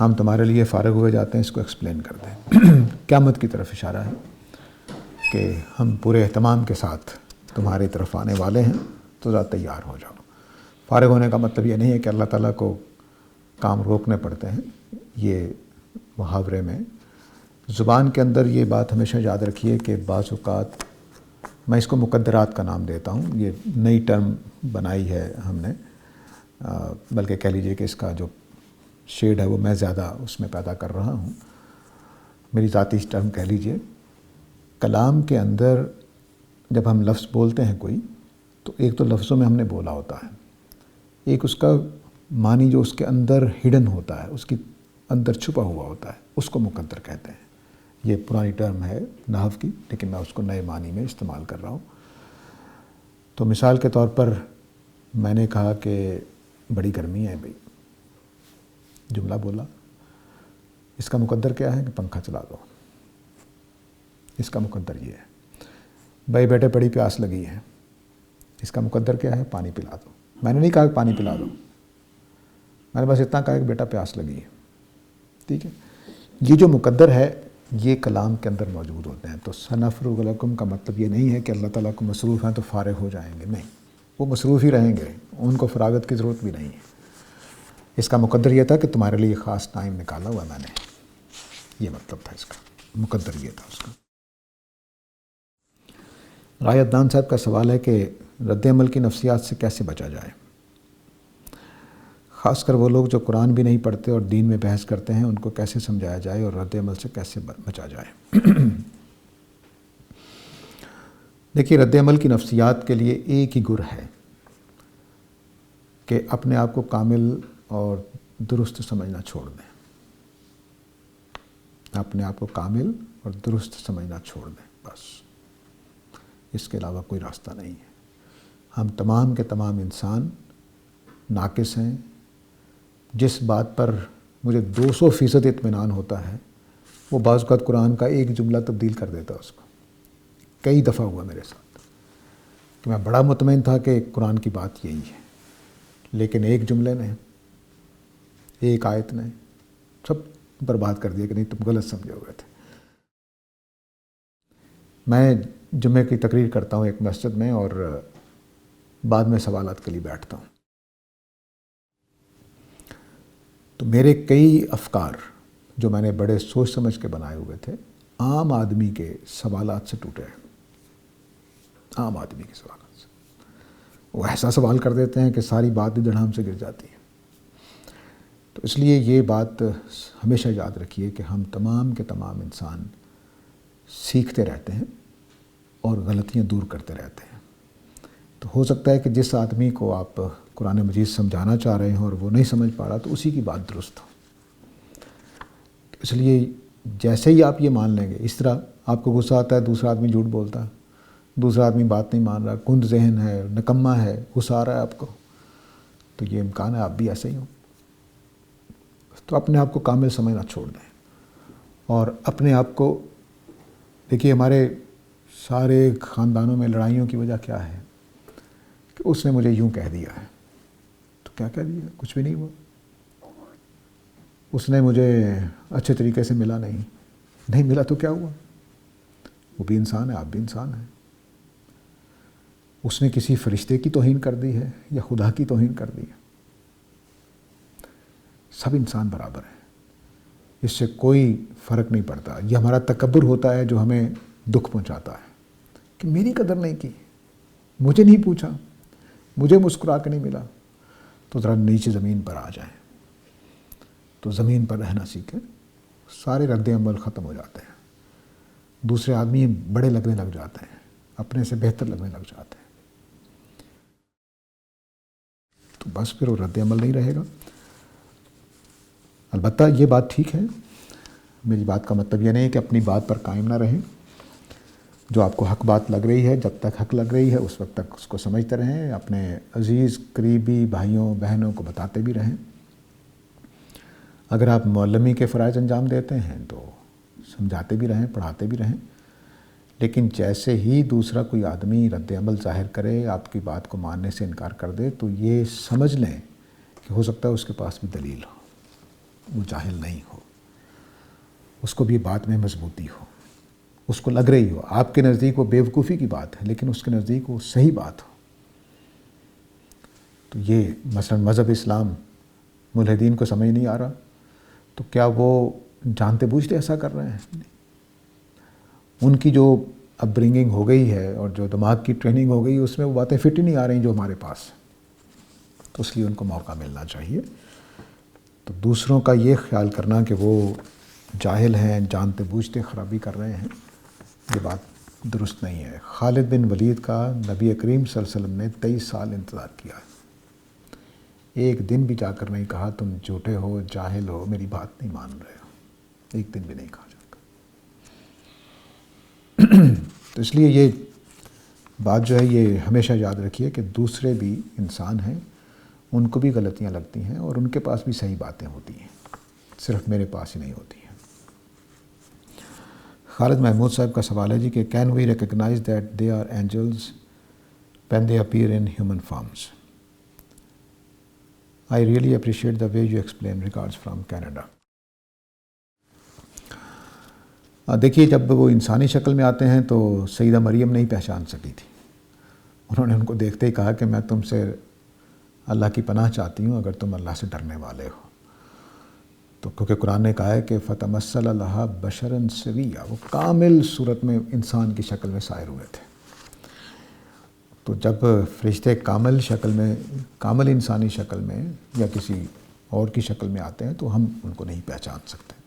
ہم تمہارے لیے فارغ ہوئے جاتے ہیں، اس کو ایکسپلین کر دیں۔ قیامت کی طرف اشارہ ہے کہ ہم پورے اہتمام کے ساتھ تمہاری طرف آنے والے ہیں، تو ذرا تیار ہو جاؤ۔ فارغ ہونے کا مطلب یہ نہیں ہے کہ اللہ تعالیٰ کو کام روکنے پڑتے ہیں۔ یہ محاورے میں زبان کے اندر یہ بات ہمیشہ یاد رکھیے کہ بعض اوقات میں اس کو مقدرات کا نام دیتا ہوں، یہ نئی ٹرم بنائی ہے ہم نے، بلکہ کہہ لیجئے کہ اس کا جو شیڈ ہے وہ میں زیادہ اس میں پیدا کر رہا ہوں، میری ذاتی ٹرم کہہ لیجئے۔ کلام کے اندر جب ہم لفظ بولتے ہیں کوئی، تو ایک تو لفظوں میں ہم نے بولا ہوتا ہے، ایک اس کا معنی جو اس کے اندر ہڈن ہوتا ہے، اس کی اندر چھپا ہوا ہوتا ہے، اس کو مقدر کہتے ہیں۔ یہ پرانی ٹرم ہے نحو کی، لیکن میں اس کو نئے معنی میں استعمال کر رہا ہوں۔ تو مثال کے طور پر میں نے کہا کہ بڑی گرمی ہے بھائی، جملہ بولا، اس کا مقدر کیا ہے کہ پنکھا چلا دو، اس کا مقدر یہ ہے۔ بھائی بیٹے بڑی پیاس لگی ہے، اس کا مقدر کیا ہے؟ پانی پلا دو۔ میں نے نہیں کہا کہ پانی پلا دو، میں نے بس اتنا کہا کہ بیٹا پیاس لگی ہے، ٹھیک ہے۔ یہ جو مقدر ہے یہ کلام کے اندر موجود ہوتے ہیں۔ تو سنفرغ لکم کا مطلب یہ نہیں ہے کہ اللہ تعالیٰ کو مصروف ہیں تو فارغ ہو جائیں گے، نہیں، وہ مصروف ہی رہیں گے، ان کو فراغت کی ضرورت بھی نہیں ہے۔ اس کا مقدر یہ تھا کہ تمہارے لیے خاص ٹائم نکالا ہوا میں نے، یہ مطلب تھا اس کا، مقدر یہ تھا اس کا۔ رائے عدنان صاحب کا سوال ہے کہ رد عمل کی نفسیات سے کیسے بچا جائے، خاص کر وہ لوگ جو قرآن بھی نہیں پڑھتے اور دین میں بحث کرتے ہیں، ان کو کیسے سمجھایا جائے اور رد عمل سے کیسے بچا جائے۔ دیکھیے، رد عمل کی نفسیات کے لیے ایک ہی گر ہے کہ اپنے آپ کو کامل اور درست سمجھنا چھوڑ دیں، اپنے آپ کو کامل اور درست سمجھنا چھوڑ دیں، بس اس کے علاوہ کوئی راستہ نہیں ہے۔ ہم تمام کے تمام انسان ناقص ہیں۔ جس بات پر مجھے 200% اطمینان ہوتا ہے، وہ بعض اوقات قرآن کا ایک جملہ تبدیل کر دیتا ہے اس کو۔ کئی دفعہ ہوا میرے ساتھ کہ میں بڑا مطمئن تھا کہ قرآن کی بات یہی ہے، لیکن ایک جملے نے، ایک آیت نے سب برباد کر دیا کہ نہیں تم غلط سمجھے ہوئے تھے۔ میں جمعے کی تقریر کرتا ہوں ایک مسجد میں اور بعد میں سوالات کے لیے بیٹھتا ہوں، تو میرے کئی افکار جو میں نے بڑے سوچ سمجھ کے بنائے ہوئے تھے، عام آدمی کے سوالات سے ٹوٹے ہیں، عام آدمی کے سوالات سے۔ وہ ایسا سوال کر دیتے ہیں کہ ساری بات بھی دھڑام سے گر جاتی ہے۔ تو اس لیے یہ بات ہمیشہ یاد رکھیے کہ ہم تمام کے تمام انسان سیکھتے رہتے ہیں اور غلطیاں دور کرتے رہتے ہیں۔ تو ہو سکتا ہے کہ جس آدمی کو آپ قرآن مجید سمجھانا چاہ رہے ہیں اور وہ نہیں سمجھ پا رہا، تو اسی کی بات درست ہو۔ اس لیے جیسے ہی آپ یہ مان لیں گے، اس طرح آپ کو غصہ آتا ہے، دوسرا آدمی جھوٹ بولتا ہے، دوسرا آدمی بات نہیں مان رہا، کند ذہن ہے، نکما ہے، غصہ آ رہا ہے آپ کو، تو یہ امکان ہے آپ بھی ایسے ہی ہوں۔ تو اپنے آپ کو کامل سمجھنا چھوڑ دیں اور اپنے آپ کو دیکھیے، ہمارے سارے خاندانوں میں لڑائیوں کی وجہ کیا ہے کہ اس نے مجھے یوں کہہ دیا ہے، تو کیا کہہ دیا؟ کچھ بھی نہیں ہوا۔ اس نے مجھے اچھے طریقے سے ملا نہیں ملا تو کیا ہوا؟ وہ بھی انسان ہے، آپ بھی انسان ہیں۔ اس نے کسی فرشتے کی توہین کر دی ہے یا خدا کی توہین کر دی ہے، سب انسان برابر ہیں، اس سے کوئی فرق نہیں پڑتا۔ یہ ہمارا تکبر ہوتا ہے جو ہمیں دکھ پہنچاتا ہے کہ میری قدر نہیں کی، مجھے نہیں پوچھا، مجھے مسکرا کے نہیں ملا۔ تو ذرا نیچے زمین پر آ جائیں، تو زمین پر رہنا سیکھیں، سارے رد عمل ختم ہو جاتے ہیں، دوسرے آدمی بڑے لگنے لگ جاتے ہیں، اپنے سے بہتر لگنے لگ جاتے ہیں، تو بس پھر وہ رد عمل نہیں رہے گا۔ البتہ یہ بات ٹھیک ہے، میری بات کا مطلب یہ نہیں کہ اپنی بات پر قائم نہ رہیں۔ جو آپ کو حق بات لگ رہی ہے، جب تک حق لگ رہی ہے اس وقت تک اس کو سمجھتے رہیں، اپنے عزیز قریبی بھائیوں بہنوں کو بتاتے بھی رہیں۔ اگر آپ معلمی کے فرائض انجام دیتے ہیں تو سمجھاتے بھی رہیں، پڑھاتے بھی رہیں، لیکن جیسے ہی دوسرا کوئی آدمی رد عمل ظاہر کرے، آپ کی بات کو ماننے سے انکار کر دے، تو یہ سمجھ لیں کہ ہو سکتا ہے اس کے پاس بھی دلیل ہو، وہ جاہل نہیں ہو، اس کو بھی بات میں مضبوطی ہو، اس کو لگ رہی ہو آپ کے نزدیک وہ بیوقوفی کی بات ہے لیکن اس کے نزدیک وہ صحیح بات ہو، تو یہ مثلا مذہب اسلام ملحدین کو سمجھ نہیں آ رہا تو کیا وہ جانتے بوجھتے ایسا کر رہے ہیں؟ نہیں، ان کی جو اپ برنگنگ ہو گئی ہے اور جو دماغ کی ٹریننگ ہو گئی اس میں وہ باتیں فٹ ہی نہیں آ رہی جو ہمارے پاس، تو اس لیے ان کو موقع ملنا چاہیے۔ تو دوسروں کا یہ خیال کرنا کہ وہ جاہل ہیں، جانتے بوجھتے خرابی کر رہے ہیں، یہ بات درست نہیں ہے۔ خالد بن ولید کا نبی کریم صلی اللہ علیہ وسلم نے 23 سال انتظار کیا ہے، ایک دن بھی جا کر نہیں کہا تم جھوٹے ہو، جاہل ہو، میری بات نہیں مان رہے ہو، ایک دن بھی نہیں کہا جا کر۔ تو اس لیے یہ بات جو ہے یہ ہمیشہ یاد رکھیے کہ دوسرے بھی انسان ہیں، ان کو بھی غلطیاں لگتی ہیں اور ان کے پاس بھی صحیح باتیں ہوتی ہیں، صرف میرے پاس ہی نہیں ہوتی ہیں۔ خالد محمود صاحب کا سوال ہے جی کہ can we recognize that they are angels when they appear in human forms? I really appreciate the way you explain, regards from Canada. دیکھیے جب وہ انسانی شکل میں آتے ہیں تو سیدہ مریم نہیں پہچان سکی تھی، انہوں نے ان کو دیکھتے ہی کہا کہ میں تم سے اللہ کی پناہ چاہتی ہوں اگر تم اللہ سے ڈرنے والے ہو، تو کیونکہ قرآن نے کہا ہے کہ فتمثل لہا بشرا سویا، وہ کامل صورت میں انسان کی شکل میں ظاہر ہوئے تھے۔ تو جب فرشتے کامل شکل میں، کامل انسانی شکل میں یا کسی اور کی شکل میں آتے ہیں تو ہم ان کو نہیں پہچان سکتے۔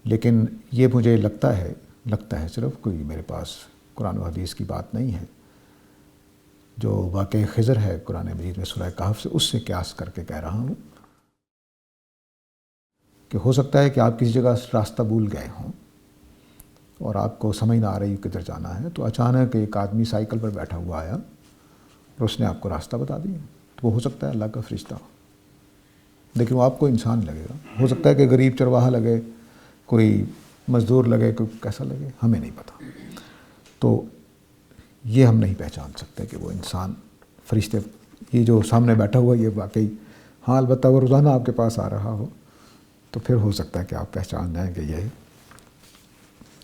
لیکن یہ مجھے لگتا ہے صرف کوئی میرے پاس قرآن و حدیث کی بات نہیں ہے، جو واقع خضر ہے قرآن مجید میں سورہ کہف سے، اس سے قیاس کر کے کہہ رہا ہوں کہ ہو سکتا ہے کہ آپ کسی جگہ راستہ بھول گئے ہوں اور آپ کو سمجھ نہ آ رہی کدھر جانا ہے، تو اچانک ایک آدمی سائیکل پر بیٹھا ہوا آیا اور اس نے آپ کو راستہ بتا دیا، تو وہ ہو سکتا ہے اللہ کا فرشتہ ہو، لیکن وہ آپ کو انسان لگے گا۔ ہو سکتا ہے کہ غریب چرواہا لگے، کوئی مزدور لگے، کوئی کیسا لگے، ہمیں نہیں پتہ۔ تو یہ ہم نہیں پہچان سکتے کہ وہ انسان، فرشتے، یہ جو سامنے بیٹھا ہوا یہ واقعی، ہاں البتہ وہ روزانہ آپ کے پاس آ رہا ہو تو پھر ہو سکتا ہے کہ آپ پہچان جائیں کہ یہ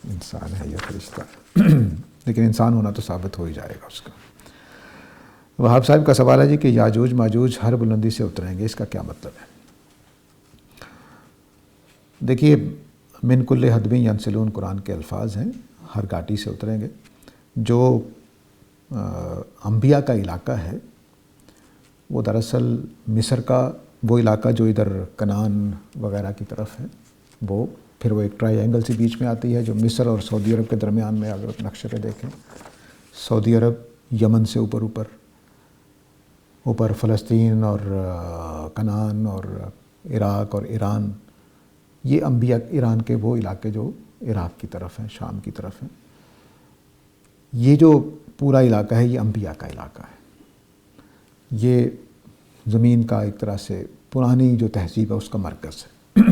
انسان ہے یا فرشتہ، لیکن انسان ہونا تو ثابت ہو ہی جائے گا اس کا۔ وہاب صاحب کا سوال ہے جی کہ یاجوج ماجوج ہر بلندی سے اتریں گے، اس کا کیا مطلب ہے؟ دیکھیے من کل حدب ینسلون قرآن کے الفاظ ہیں، ہر گھاٹی سے اتریں گے۔ جو انبیاء کا علاقہ ہے وہ دراصل مصر کا وہ علاقہ جو ادھر کنعان وغیرہ کی طرف ہے، وہ پھر وہ ایک ٹرائی اینگل سی بیچ میں آتی ہے جو مصر اور سعودی عرب کے درمیان میں، اگر نقشے پہ دیکھیں سعودی عرب یمن سے اوپر فلسطین اور کنعان اور عراق اور ایران، یہ انبیاء ایران کے وہ علاقے جو عراق کی طرف ہیں، شام کی طرف ہیں، یہ جو پورا علاقہ ہے یہ انبیاء کا علاقہ ہے۔ یہ زمین کا ایک طرح سے پرانی جو تہذیب ہے اس کا مرکز ہے۔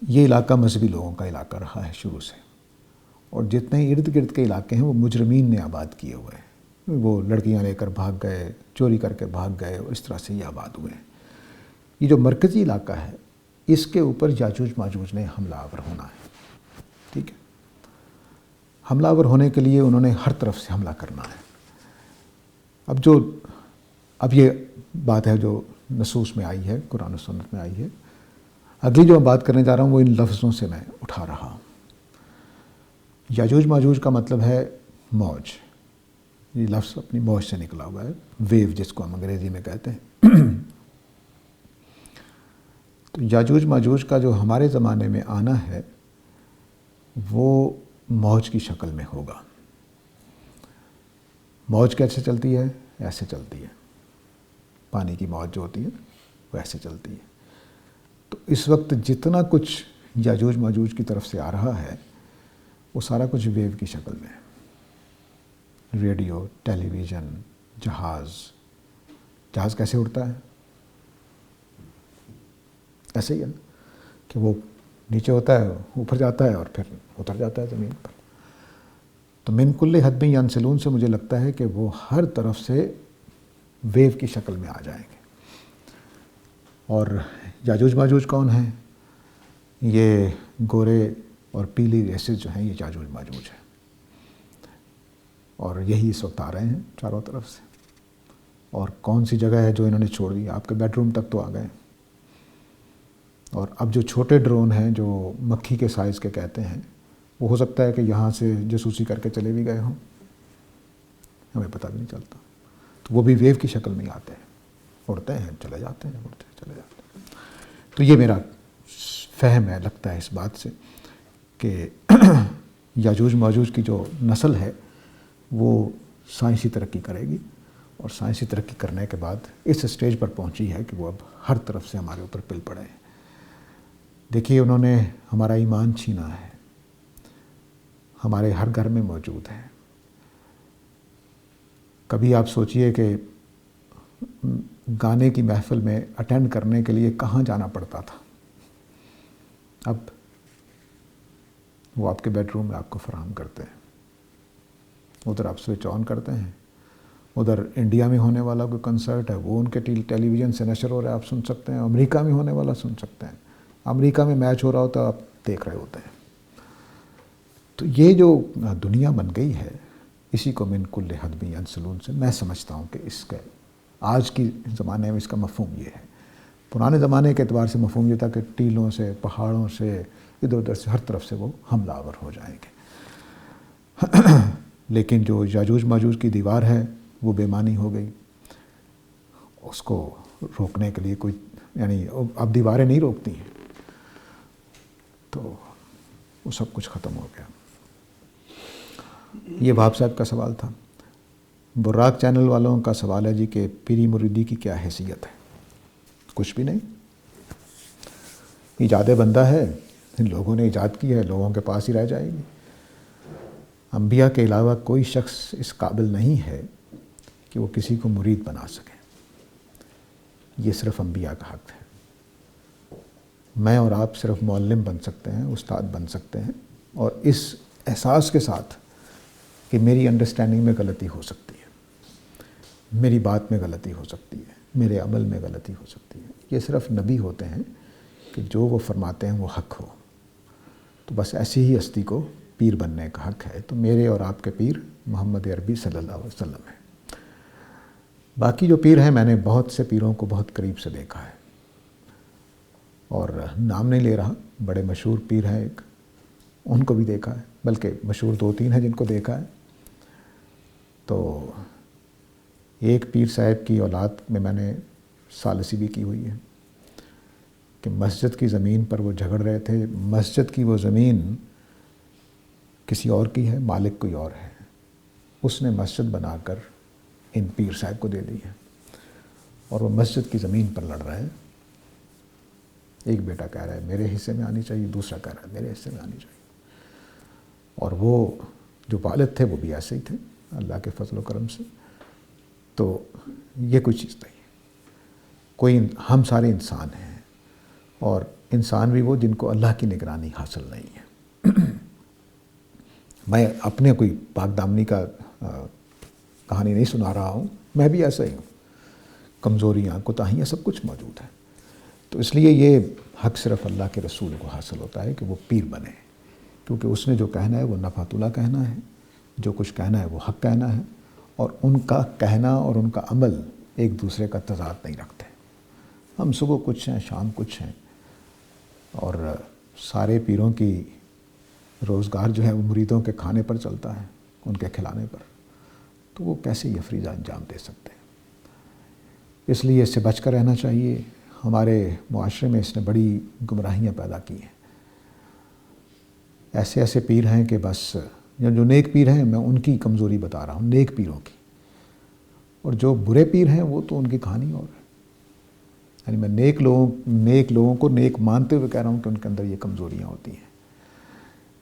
یہ علاقہ مذہبی لوگوں کا علاقہ رہا ہے شروع سے، اور جتنے ارد گرد کے علاقے ہیں وہ مجرمین نے آباد کیے ہوئے ہیں، وہ لڑکیاں لے کر بھاگ گئے، چوری کر کے بھاگ گئے، اور اس طرح سے یہ آباد ہوئے ہیں۔ یہ جو مرکزی علاقہ ہے اس کے اوپر یاجوج ماجوج نے حملہ آور ہونا ہے، ٹھیک ہے؟ حملہ آور ہونے کے لیے انہوں نے ہر طرف سے حملہ کرنا ہے۔ اب یہ بات ہے جو نصوص میں آئی ہے، قرآن و سنت میں آئی ہے۔ اگلی جو میں بات کرنے جا رہا ہوں وہ ان لفظوں سے میں اٹھا رہا ہوں۔ یاجوج ماجوج کا مطلب ہے موج، یہ لفظ اپنی موج سے نکلا ہوا ہے، ویو جس کو ہم انگریزی میں کہتے ہیں۔ تو یاجوج ماجوج کا جو ہمارے زمانے میں آنا ہے وہ موج کی شکل میں ہوگا۔ موج کیسے چلتی ہے؟ ایسے چلتی ہے، پانی کی موج جو ہوتی ہے وہ ایسے چلتی ہے۔ تو اس وقت جتنا کچھ یاجوج ماجوج کی طرف سے آ رہا ہے وہ سارا کچھ ویو کی شکل میں ہے۔ ریڈیو، ٹیلی ویژن، جہاز کیسے اڑتا ہے؟ ایسے ہی ہے کہ وہ نیچے ہوتا ہے، اوپر جاتا ہے اور پھر اتر جاتا ہے زمین پر۔ تو من کل حدب ینسلون سے مجھے لگتا ہے کہ وہ ہر طرف سے ویو کی شکل میں آ جائیں گے۔ اور یاجوج ماجوج کون ہیں؟ یہ گورے اور پیلی ریسز جو ہیں یہ یاجوج ماجوج ہیں، اور یہی اس وقت آ رہے ہیں چاروں طرف سے۔ اور کون سی جگہ ہے جو انہوں نے چھوڑ دی؟ آپ کے بیڈ روم تک تو آ گئے۔ اور اب جو چھوٹے ڈرون ہیں جو مکھی کے سائز کے کہتے ہیں، وہ ہو سکتا ہے کہ یہاں سے جاسوسی کر کے چلے بھی گئے ہوں، ہمیں پتہ بھی نہیں چلتا۔ تو وہ بھی ویو کی شکل میں آتے ہیں، اڑتے ہیں چلے جاتے ہیں، اڑتے ہیں چلے جاتے ہیں۔ تو یہ میرا فہم ہے، لگتا ہے اس بات سے کہ یاجوج ماجوج کی جو نسل ہے وہ سائنسی ترقی کرے گی، اور سائنسی ترقی کرنے کے بعد اس اسٹیج پر پہنچی ہے کہ وہ اب ہر طرف سے ہمارے اوپر پل پڑے ہیں۔ دیکھیے انہوں نے ہمارا ایمان چھینا ہے، ہمارے ہر گھر میں موجود ہے۔ کبھی آپ سوچئے کہ گانے کی محفل میں اٹینڈ کرنے کے لیے کہاں جانا پڑتا تھا، اب وہ آپ کے بیڈ روم میں آپ کو فراہم کرتے ہیں۔ ادھر آپ سوئچ آن کرتے ہیں، ادھر انڈیا میں ہونے والا کوئی کنسرٹ ہے وہ ان کے ٹیلی ویژن سے نشر ہو رہا ہے، آپ سن سکتے ہیں۔ امریکہ میں ہونے والا سن سکتے ہیں، امریکہ میں میچ ہو رہا ہوتا ہے آپ دیکھ رہے ہوتے ہیں۔ تو یہ جو دنیا بن گئی ہے، اسی کو من کل حدب ینسلون سے میں سمجھتا ہوں کہ اس کا آج کی زمانے میں اس کا مفہوم یہ ہے۔ پرانے زمانے کے اعتبار سے مفہوم یہ تھا کہ ٹیلوں سے، پہاڑوں سے، ادھر ادھر سے، ہر طرف سے وہ حملہ آور ہو جائیں گے۔ لیکن جو یاجوج ماجوج کی دیوار ہے وہ بے معنی ہو گئی، اس کو روکنے کے لیے کوئی، یعنی اب دیواریں نہیں روکتی ہیں، تو وہ سب کچھ ختم ہو گیا۔ یہ وہاب صاحب کا سوال تھا۔ براق چینل والوں کا سوال ہے جی کہ پیری مریدی کی کیا حیثیت ہے؟ کچھ بھی نہیں، ایجاد بندہ ہے، لوگوں نے ایجاد کی ہے، لوگوں کے پاس ہی رہ جائے گی۔ انبیاء کے علاوہ کوئی شخص اس قابل نہیں ہے کہ وہ کسی کو مرید بنا سکے، یہ صرف انبیاء کا حق ہے۔ میں اور آپ صرف معلم بن سکتے ہیں، استاد بن سکتے ہیں، اور اس احساس کے ساتھ کہ میری انڈرسٹینڈنگ میں غلطی ہو سکتی ہے، میری بات میں غلطی ہو سکتی ہے، میرے عمل میں غلطی ہو سکتی ہے۔ یہ صرف نبی ہوتے ہیں کہ جو وہ فرماتے ہیں وہ حق ہو۔ تو بس ایسی ہی ہستی کو پیر بننے کا حق ہے۔ تو میرے اور آپ کے پیر محمد عربی صلی اللہ علیہ وسلم ہیں۔ باقی جو پیر ہیں، میں نے بہت سے پیروں کو بہت قریب سے دیکھا ہے، اور نام نہیں لے رہا، بڑے مشہور پیر ہیں ایک، ان کو بھی دیکھا ہے، بلکہ مشہور 2-3 ہیں جن کو دیکھا ہے۔ تو ایک پیر صاحب کی اولاد میں نے ثالثی بھی کی ہوئی ہے کہ مسجد کی زمین پر وہ جھگڑ رہے تھے، مسجد کی وہ زمین کسی اور کی ہے، مالک کوئی اور ہے، اس نے مسجد بنا کر ان پیر صاحب کو دے دی ہے، اور وہ مسجد کی زمین پر لڑ رہے ہیں۔ ایک بیٹا کہہ رہا ہے میرے حصے میں آنی چاہیے، دوسرا کہہ رہا ہے میرے حصے میں آنی چاہیے، اور وہ جو والد تھے وہ بھی ایسے ہی تھے اللہ کے فضل و کرم سے۔ تو یہ کوئی چیز نہیں ہے، کوئی، ہم سارے انسان ہیں، اور انسان بھی وہ جن کو اللہ کی نگرانی حاصل نہیں ہے۔ میں اپنے کوئی پاک دامنی کا کہانی نہیں سنا رہا ہوں، میں بھی ایسا ہی ہوں، کمزوریاں، کوتاہیاں سب کچھ موجود ہیں۔ تو اس لیے یہ حق صرف اللہ کے رسول کو حاصل ہوتا ہے کہ وہ پیر بنے، کیونکہ اس نے جو کہنا ہے وہ نفعت اللہ کہنا ہے، جو کچھ کہنا ہے وہ حق کہنا ہے، اور ان کا کہنا اور ان کا عمل ایک دوسرے کا تضاد نہیں رکھتے۔ ہم صبح کچھ ہیں، شام کچھ ہیں، اور سارے پیروں کی روزگار جو ہے وہ مریدوں کے کھانے پر چلتا ہے، ان کے کھلانے پر، تو وہ کیسے یہ فریضہ انجام دے سکتے ہیں؟ اس لیے اس سے بچ کر رہنا چاہیے۔ ہمارے معاشرے میں اس نے بڑی گمراہیاں پیدا کی ہیں۔ ایسے ایسے پیر ہیں کہ بس، جو نیک پیر ہیں میں ان کی کمزوری بتا رہا ہوں، نیک پیروں کی، اور جو برے پیر ہیں وہ تو ان کی کہانی اور ہے۔ یعنی میں نیک لوگوں کو نیک مانتے ہوئے کہہ رہا ہوں کہ ان کے اندر یہ کمزوریاں ہوتی ہیں،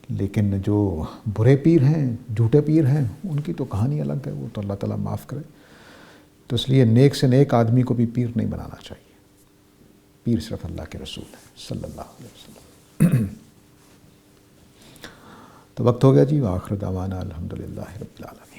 لیکن جو برے پیر ہیں، جھوٹے پیر ہیں، ان کی تو کہانی الگ ہے، وہ تو اللہ تعالیٰ معاف کرے۔ تو اس لیے نیک سے نیک آدمی کو بھی پیر نہیں بنانا چاہیے۔ پیر صرف اللہ کے رسول ہے صلی اللہ علیہ وسلم۔ تو وقت ہو گیا جی، وآخر دعوانا الحمدللہ رب العالمین۔